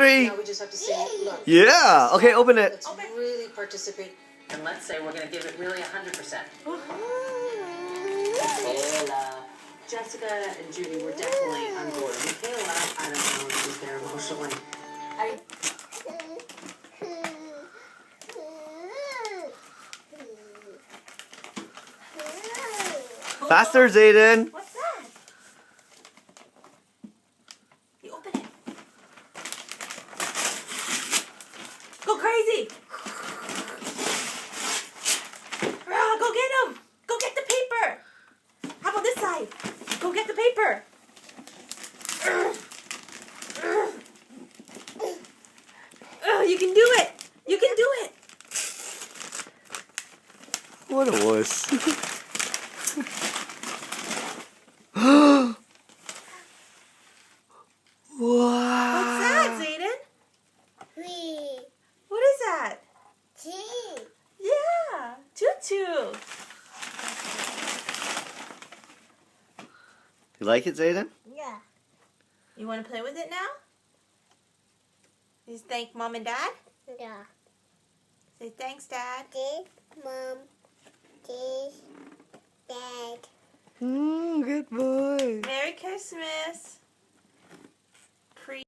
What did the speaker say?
3. Now we just have to say, look. Yeah. Okay, open it. Let's really participate. And let's say we're going to give it really 100%. Michaela. Jessica and Judy were definitely on board. Michaela, I don't know if she's there emotionally. Faster, Zayden. What's that? You open it. Go crazy. Go get him. Go get the paper. How about this side? Go get the paper. You can do it. You can do it. What a wuss. Wow. What's that, Zayden? What is that? Yeah, tutu. You like it, Zayden? Yeah. You want to play with it now? Just thank Mom and Dad? Yeah. Say thanks, Dad. This, Mom. This, Dad. Good boy. Merry Christmas.